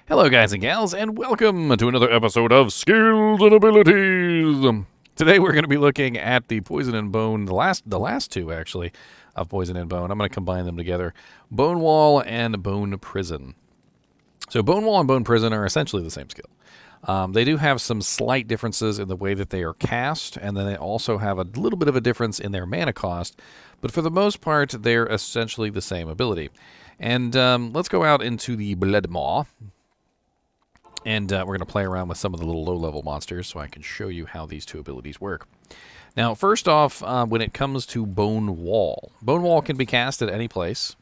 Hello guys and gals, and welcome to another episode of Skills and Abilities. Today we're going to be looking at the Poison and Bone, the last two actually, of Poison and Bone. I'm going to combine them together. Bone Wall and Bone Prison. So Bone Wall and Bone Prison are essentially the same skill. They do have some slight differences in the way that they are cast, and then they also have a little bit of a difference in their mana cost, but for the most part they're essentially the same ability. And let's go out into the Blood Maw. And we're going to play around with some of the little low-level monsters so I can show you how these two abilities work. Now, first off, when it comes to Bone Wall can be cast at any place.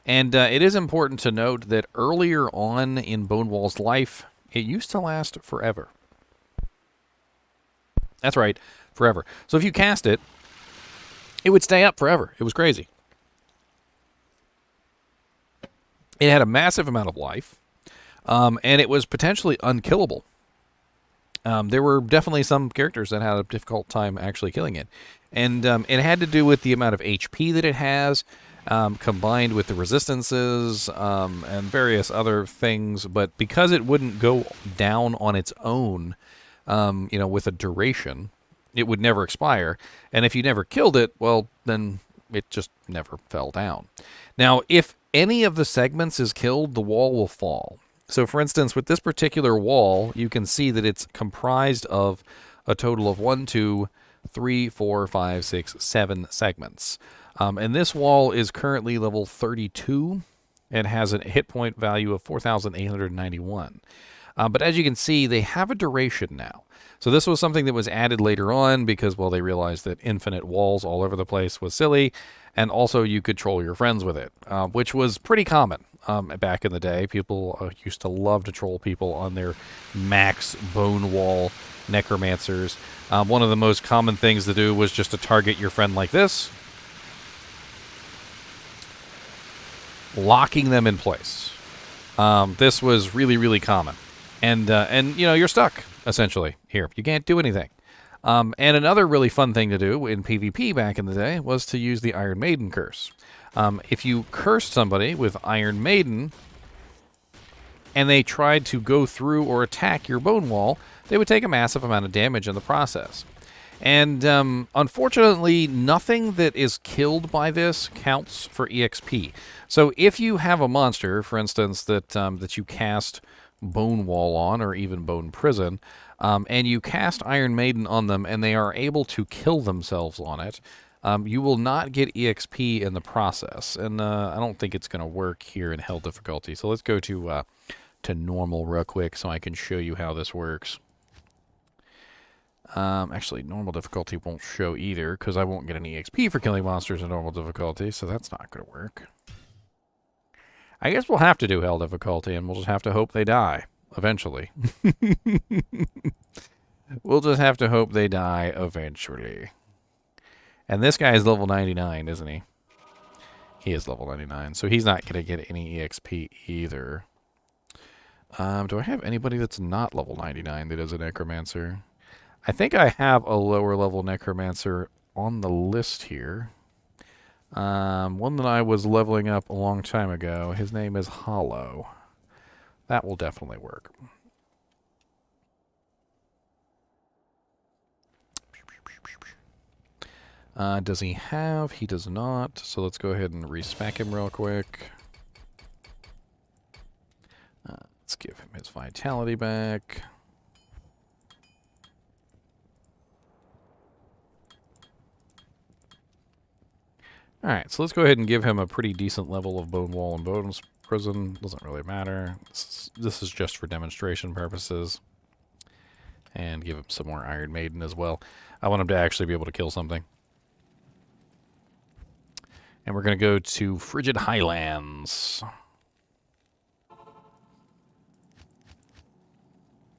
And it is important to note that earlier on in Bone Wall's life, it used to last forever. That's right, forever. So if you cast it, it would stay up forever. It was crazy. It had a massive amount of life. And it was potentially unkillable. There were definitely some characters that had a difficult time actually killing it. And it had to do with the amount of HP that it has, combined with the resistances and various other things. But because it wouldn't go down on its own, with a duration, it would never expire. And if you never killed it, well, then it just never fell down. Now, if any of the segments is killed, the wall will fall. So, for instance, with this particular wall, you can see that it's comprised of a total of 1, 2, 3, 4, 5, 6, 7 segments. And this wall is currently level 32 and has a hit point value of 4,891. But as you can see, they have a duration now. So this was something that was added later on because, well, they realized that infinite walls all over the place was silly, and also you could troll your friends with it, which was pretty common. Back in the day, people used to love to troll people on their max Bone Wall Necromancers. One of the most common things to do was just to target your friend like this, locking them in place. This was really, really common. And you're stuck, essentially, here. You can't do anything. And another really fun thing to do in PvP back in the day was to use the Iron Maiden curse. If you cursed somebody with Iron Maiden and they tried to go through or attack your Bone Wall, they would take a massive amount of damage in the process. And unfortunately, nothing that is killed by this counts for EXP. So if you have a monster, for instance, that you cast Bone Wall on, or even Bone Prison, and you cast Iron Maiden on them and they are able to kill themselves on it, you will not get EXP in the process, and I don't think it's going to work here in Hell difficulty. So let's go to normal real quick so I can show you how this works. Actually, normal difficulty won't show either because I won't get any EXP for killing monsters in normal difficulty, so that's not going to work. I guess we'll have to do Hell difficulty, and we'll just have to hope they die eventually. We'll just have to hope they die eventually. And this guy is level 99, isn't he? He is level 99, so he's not going to get any EXP either. Do I have anybody that's not level 99 that is a Necromancer? I think I have a lower level Necromancer on the list here. One that I was leveling up a long time ago. His name is Hollow. That will definitely work. Does he have? He does not. So let's go ahead and respec him real quick. Let's give him his vitality back. Alright, so let's go ahead and give him a pretty decent level of Bone Wall and Bone Prison. Doesn't really matter. This is just for demonstration purposes. And give him some more Iron Maiden as well. I want him to actually be able to kill something. And we're going to go to Frigid Highlands.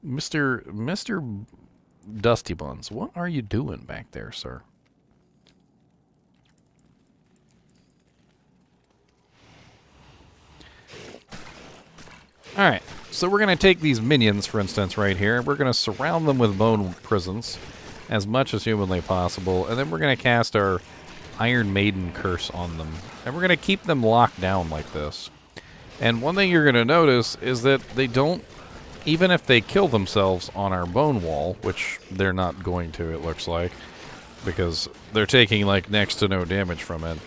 Mr. Dusty Buns, what are you doing back there, sir? Alright, so we're going to take these minions, for instance, right here. We're going to surround them with bone prisons as much as humanly possible. And then we're going to cast our Iron Maiden curse on them. And we're going to keep them locked down like this. And one thing you're going to notice is that they don't, even if they kill themselves on our bone wall, which they're not going to, it looks like, because they're taking like next to no damage from it,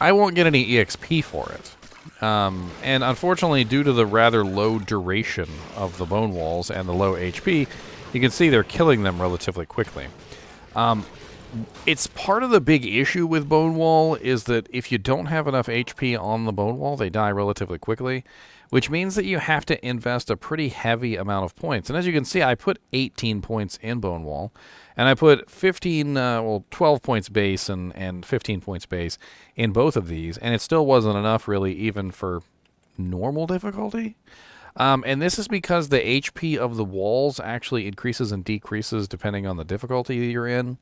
I won't get any EXP for it. And unfortunately, due to the rather low duration of the bone walls and the low HP, you can see they're killing them relatively quickly. It's part of the big issue with bone wall is that if you don't have enough HP on the bone wall, they die relatively quickly, which means that you have to invest a pretty heavy amount of points. And as you can see, I put 18 points in bone wall, and I put 12 points base and 15 points base in both of these, and it still wasn't enough really even for normal difficulty. And this is because the HP of the walls actually increases and decreases depending on the difficulty you're in.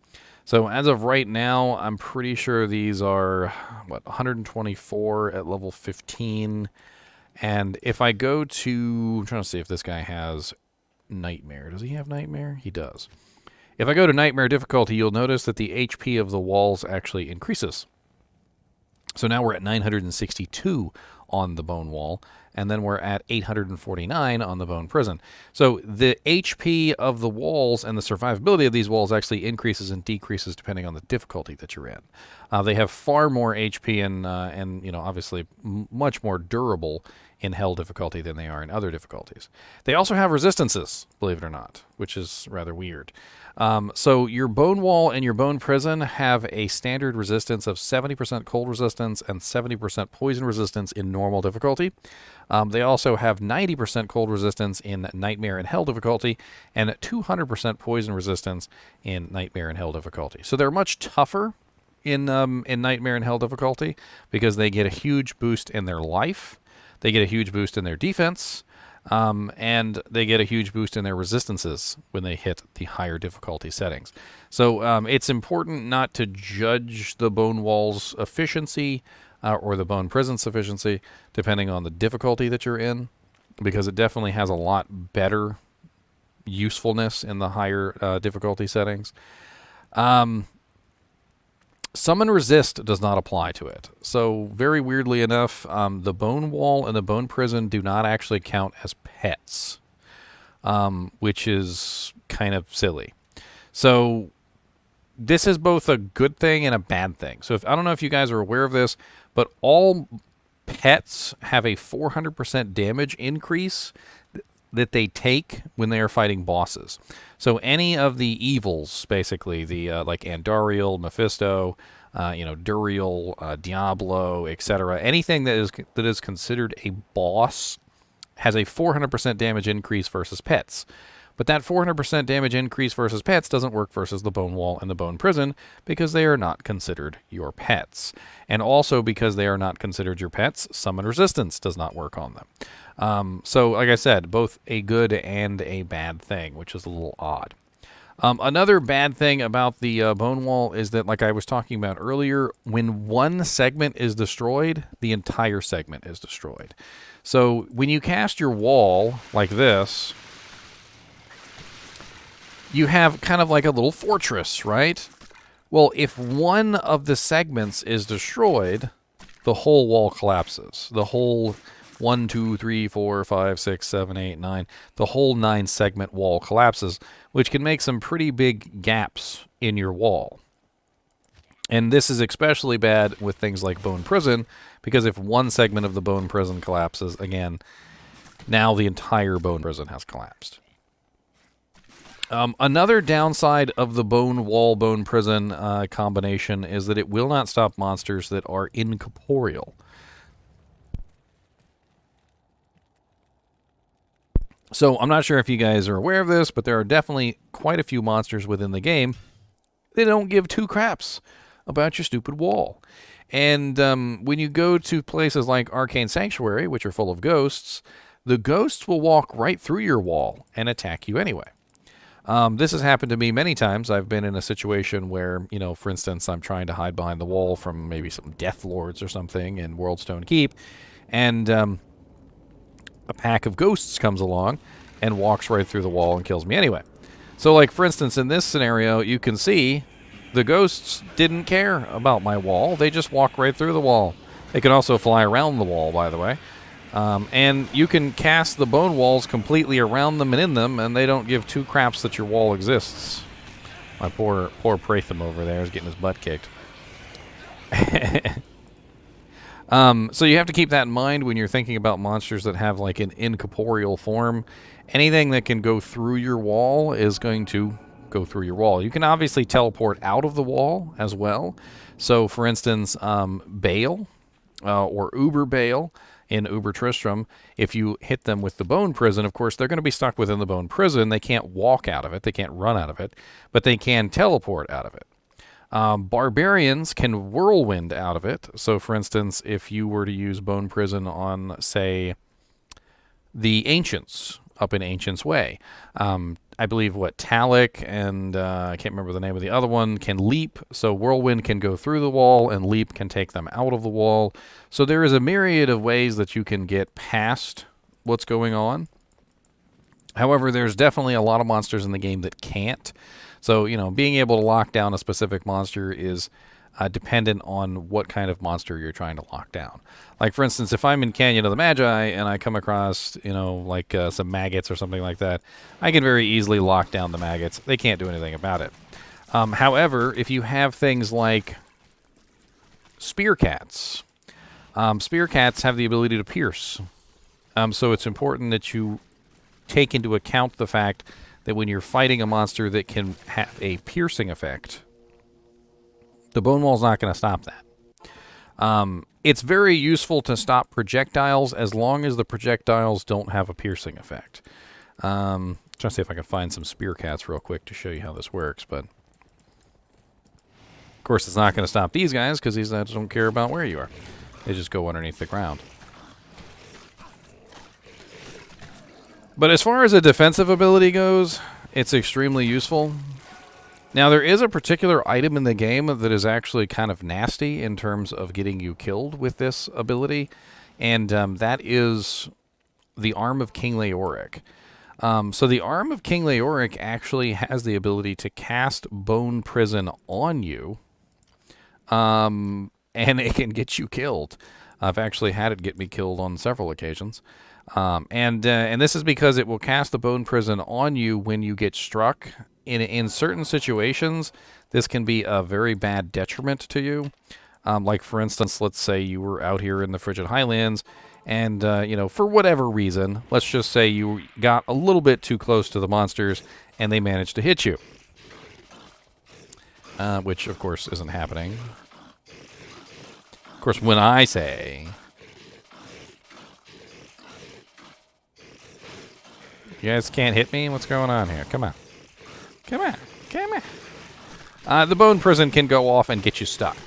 So as of right now, I'm pretty sure these are, 124 at level 15. And if I go to, I'm trying to see if this guy has Nightmare. Does he have Nightmare? He does. If I go to Nightmare difficulty, you'll notice that the HP of the walls actually increases. So now we're at 962 on the bone wall, and then we're at 849 on the bone prison. So the HP of the walls and the survivability of these walls actually increases and decreases depending on the difficulty that you're in. They have far more HP and you know, obviously much more durable in hell difficulty than they are in other difficulties. They also have resistances, believe it or not, which is rather weird. So your bone wall and your bone prison have a standard resistance of 70% cold resistance and 70% poison resistance in normal difficulty. They also have 90% cold resistance in nightmare and hell difficulty and 200% poison resistance in nightmare and hell difficulty. So they're much tougher in nightmare and hell difficulty because they get a huge boost in their life. They get a huge boost in their defense. And they get a huge boost in their resistances when they hit the higher difficulty settings. So it's important not to judge the bone wall's efficiency or the bone prison's efficiency depending on the difficulty that you're in, because it definitely has a lot better usefulness in the higher difficulty settings. Summon Resist does not apply to it. So very weirdly enough, the bone wall and the bone prison do not actually count as pets, which is kind of silly. So this is both a good thing and a bad thing. So I don't know if you guys are aware of this, but all pets have a 400% damage increase that they take when they are fighting bosses. So any of the evils, basically, the like Andariel, Mephisto, Duriel, Diablo, etc., anything that is considered a boss has a 400% damage increase versus pets. But that 400% damage increase versus pets doesn't work versus the bone wall and the bone prison because they are not considered your pets. And also because they are not considered your pets, summon resistance does not work on them. So like I said, both a good and a bad thing, which is a little odd. Another bad thing about the bone wall is that, like I was talking about earlier, when one segment is destroyed, the entire segment is destroyed. So when you cast your wall like this, you have kind of like a little fortress, right? Well, if one of the segments is destroyed, the whole wall collapses. The whole 1, 2, 3, 4, 5, 6, 7, 8, 9, the whole 9-segment wall collapses, which can make some pretty big gaps in your wall. And this is especially bad with things like bone prison, because if one segment of the bone prison collapses, again, now the entire bone prison has collapsed. Another downside of the bone wall, bone prison combination is that it will not stop monsters that are incorporeal. So I'm not sure if you guys are aware of this, but there are definitely quite a few monsters within the game. They don't give two craps about your stupid wall. And when you go to places like Arcane Sanctuary, which are full of ghosts, the ghosts will walk right through your wall and attack you anyway. This has happened to me many times. I've been in a situation where, for instance, I'm trying to hide behind the wall from maybe some Death Lords or something in Worldstone Keep, and a pack of ghosts comes along and walks right through the wall and kills me anyway. So, like, for instance, in this scenario, you can see the ghosts didn't care about my wall. They just walk right through the wall. They can also fly around the wall, by the way. And you can cast the bone walls completely around them and in them, and they don't give two craps that your wall exists. My poor Pratham over there is getting his butt kicked. So you have to keep that in mind when you're thinking about monsters that have like an incorporeal form. Anything that can go through your wall is going to go through your wall. You can obviously teleport out of the wall as well. So, for instance, Bale or Uber Bale in Uber Tristram, if you hit them with the bone prison, of course, they're going to be stuck within the bone prison. They can't walk out of it. They can't run out of it, but they can teleport out of it. Barbarians can whirlwind out of it. So, for instance, if you were to use bone prison on, say, the Ancients up in Ancients Way, I believe Talik and I can't remember the name of the other one can leap. So whirlwind can go through the wall and leap can take them out of the wall. So there is a myriad of ways that you can get past what's going on. However, there's definitely a lot of monsters in the game that can't. So, you know, being able to lock down a specific monster is dependent on what kind of monster you're trying to lock down. Like, for instance, if I'm in Canyon of the Magi and I come across, you know, like some maggots or something like that, I can very easily lock down the maggots. They can't do anything about it. However, if you have things like spear cats have the ability to pierce. So it's important that you take into account the fact that when you're fighting a monster that can have a piercing effect, the bone wall's not going to stop that. It's very useful to stop projectiles as long as the projectiles don't have a piercing effect. Trying to see if I can find some spear cats real quick to show you how this works, but of course it's not going to stop these guys because these guys don't care about where you are. They just go underneath the ground. But as far as a defensive ability goes, it's extremely useful. Now, there is a particular item in the game that is actually kind of nasty in terms of getting you killed with this ability, and that is the Arm of King Leoric. So the Arm of King Leoric actually has the ability to cast Bone Prison on you, and it can get you killed. I've actually had it get me killed on several occasions. And this is because it will cast the Bone Prison on you when you get struck. In certain situations, this can be a very bad detriment to you. Like, for instance, let's say you were out here in the Frigid Highlands, and, you know, for whatever reason, let's just say you got a little bit too close to the monsters, and they managed to hit you. Which, of course, isn't happening. Of course, when I say... You guys can't hit me? What's going on here? Come on. Come on. Come on. The Bone Prison can go off and get you stuck.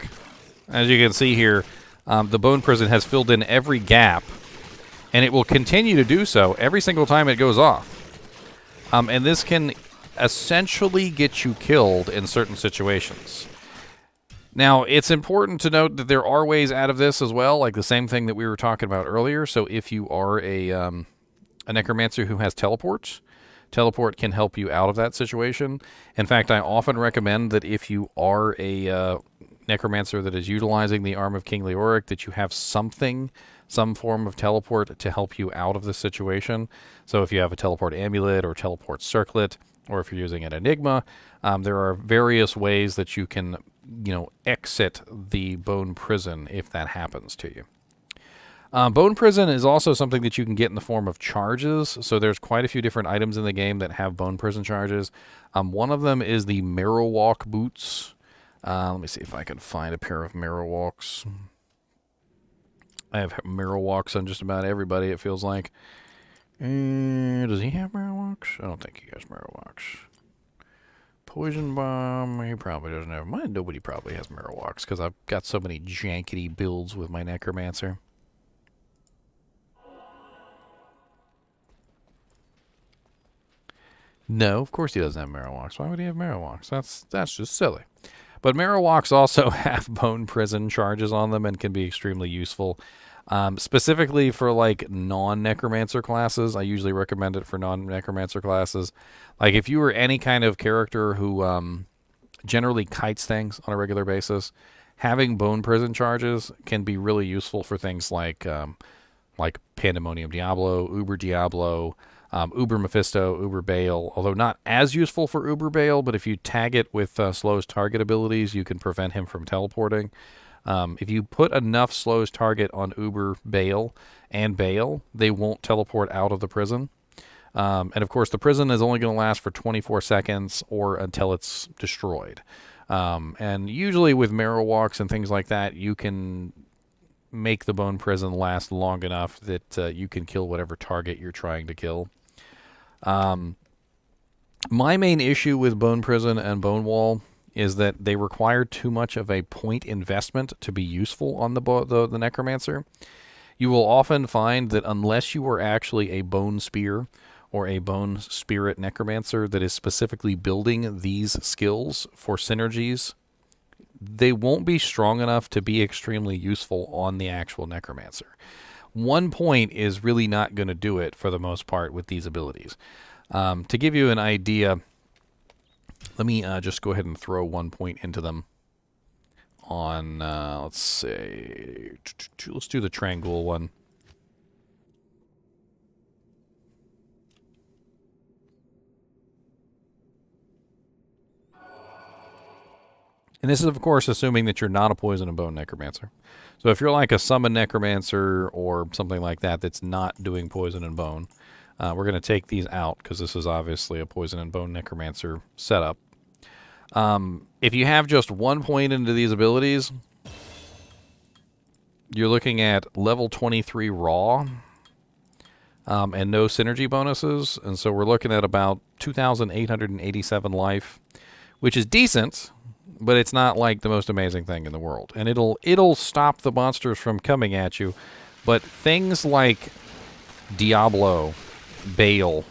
As you can see here, the Bone Prison has filled in every gap, and it will continue to do so every single time it goes off. And this can essentially get you killed in certain situations. Now, it's important to note that there are ways out of this as well, like the same thing that we were talking about earlier. So if you are a Necromancer who has teleport can help you out of that situation. In fact, I often recommend that if you are a Necromancer that is utilizing the Arm of King Leoric, that you have some form of teleport to help you out of the situation. So if you have a teleport amulet or teleport circlet, or if you're using an enigma, there are various ways that you can, you know, exit the Bone Prison if that happens to you. Bone Prison is also something that you can get in the form of charges. So there's quite a few different items in the game that have Bone Prison charges. One of them is the Marrowwalk boots. Let me see if I can find a pair of Marrowwalks. I have Marrowwalks on just about everybody, it feels like. Does he have Marrowwalks? I don't think he has Marrowwalks. Poison Bomb, he probably doesn't have mine. Nobody probably has Marrowwalks because I've got so many jankety builds with my Necromancer. No, of course he doesn't have Marrowwalks. Why would he have Marrowwalks? That's just silly. But Marrowwalks also have Bone Prison charges on them and can be extremely useful. Specifically for like non-Necromancer classes, I usually recommend it for non-Necromancer classes. Like if you were any kind of character who generally kites things on a regular basis, having bone prison charges can be really useful for things like Pandemonium Diablo, Uber Diablo, Uber Mephisto, Uber Bale, although not as useful for Uber Bale, but if you tag it with Slow's target abilities, you can prevent him from teleporting. If you put enough Slow's target on Uber Bale and Bale, they won't teleport out of the prison. And of course, the prison is only going to last for 24 seconds or until it's destroyed. And usually with marrow walks and things like that, you can make the bone prison last long enough that you can kill whatever target you're trying to kill. My main issue with bone prison and bone wall is that they require too much of a point investment to be useful on the Necromancer. You will often find that unless you are actually a bone spear or a bone spirit Necromancer that is specifically building these skills for synergies, they won't be strong enough to be extremely useful on the actual Necromancer. 1 point is really not going to do it for the most part with these abilities. To give you an idea, let me just go ahead and throw 1 point into them on, let's say, let's do the Triangle one. And this is, of course, assuming that you're not a Poison and Bone Necromancer. So if you're like a Summon Necromancer or something like that that's not doing Poison and Bone, we're going to take these out because this is obviously a Poison and Bone Necromancer setup. If you have just 1 point into these abilities, you're looking at level 23 raw and no synergy bonuses. And so we're looking at about 2,887 life, which is decent, but it's not like the most amazing thing in the world. And it'll stop the monsters from coming at you. But things like Diablo, Bale,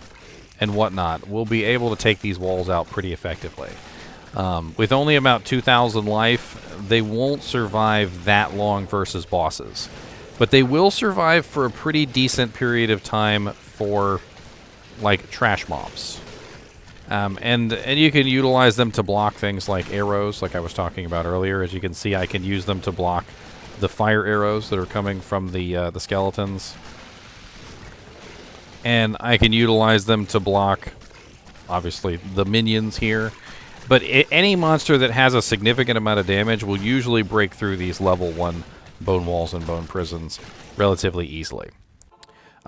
and whatnot will be able to take these walls out pretty effectively. With only about 2,000 life, they won't survive that long versus bosses. But they will survive for a pretty decent period of time for, like, trash mobs. And you can utilize them to block things like arrows, like I was talking about earlier. As you can see, I can use them to block the fire arrows that are coming from the skeletons. And I can utilize them to block, obviously, the minions here. But any monster that has a significant amount of damage will usually break through these level 1 bone walls and bone prisons relatively easily.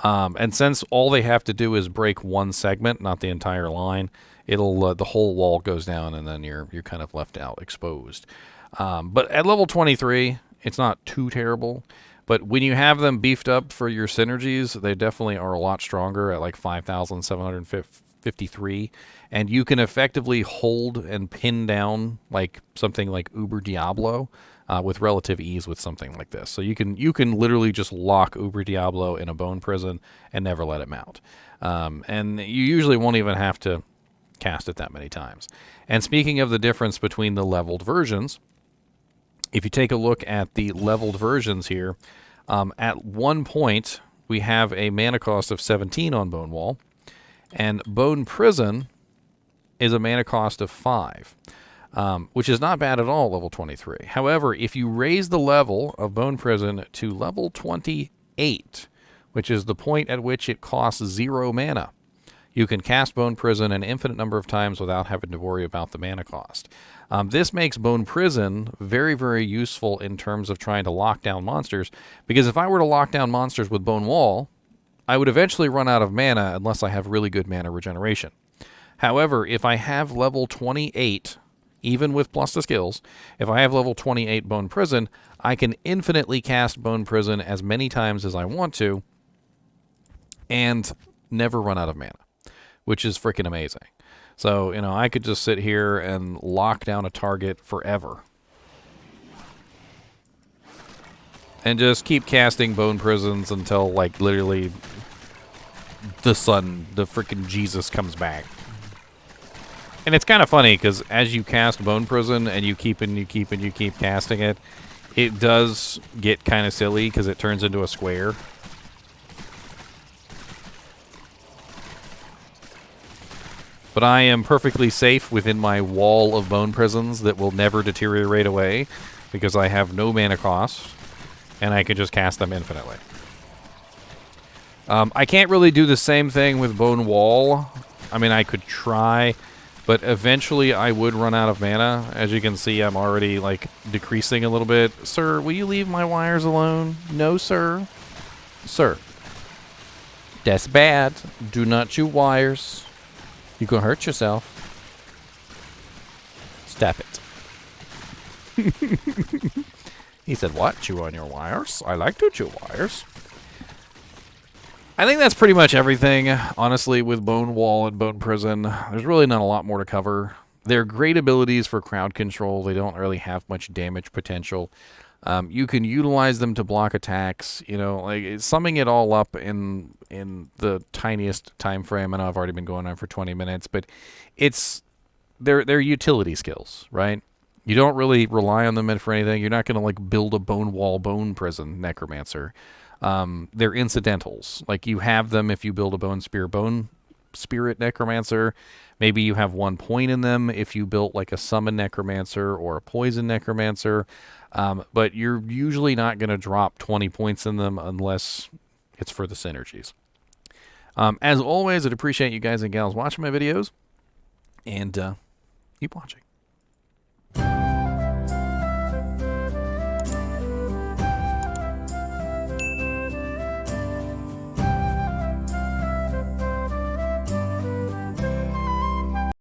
And since all they have to do is break one segment, not the entire line, it'll the whole wall goes down, and then you're kind of left out exposed. But at level 23, it's not too terrible. But when you have them beefed up for your synergies, they definitely are a lot stronger at like 5,753. And you can effectively hold and pin down like something like Uber Diablo with relative ease with something like this. So you can literally just lock Uber Diablo in a bone prison and never let him out. And you usually won't even have to cast it that many times. And speaking of the difference between the leveled versions, if you take a look at the leveled versions here, at 1 point we have a mana cost of 17 on Bone Wall, and Bone Prison is a mana cost of 5, which is not bad at all, level 23. However, if you raise the level of Bone Prison to level 28, which is the point at which it costs 0 mana, you can cast Bone Prison an infinite number of times without having to worry about the mana cost. This makes Bone Prison very, very useful in terms of trying to lock down monsters, because if I were to lock down monsters with Bone Wall, I would eventually run out of mana unless I have really good mana regeneration. However, if I have level 28, even with plus the skills, if I have level 28 Bone Prison, I can infinitely cast Bone Prison as many times as I want to and never run out of mana, which is freaking amazing. So, I could just sit here and lock down a target forever. And just keep casting Bone Prisons until, like, literally the freaking Jesus comes back. And it's kind of funny, because as you cast Bone Prison and you keep casting it, it does get kind of silly because it turns into a square. But I am perfectly safe within my wall of bone prisons that will never deteriorate away. because I have no mana cost, and I can just cast them infinitely. I can't really do the same thing with Bone Wall. I mean, I could try, but eventually I would run out of mana. As you can see, I'm already, like, decreasing a little bit. Sir, will you leave my wires alone? No, sir. Sir. That's bad. Do not chew wires. You can hurt yourself. Stop it. He said, what? Chew on your wires? I like to chew wires. I think that's pretty much everything, honestly, with Bone Wall and Bone Prison. There's really not a lot more to cover. They're great abilities for crowd control. They don't really have much damage potential. You can utilize them to block attacks. You know, like summing it all up in the tiniest time frame. I know I've already been going on for 20 minutes, but they're utility skills, right? You don't really rely on them for anything. You're not going to like build a Bone Wall, Bone Prison Necromancer. They're incidentals. Like you have them if you build a Bone Spirit Necromancer. Maybe you have 1 point in them if you built like a Summon Necromancer or a Poison Necromancer. But you're usually not going to drop 20 points in them unless it's for the synergies. As always, I'd appreciate you guys and gals watching my videos. And keep watching.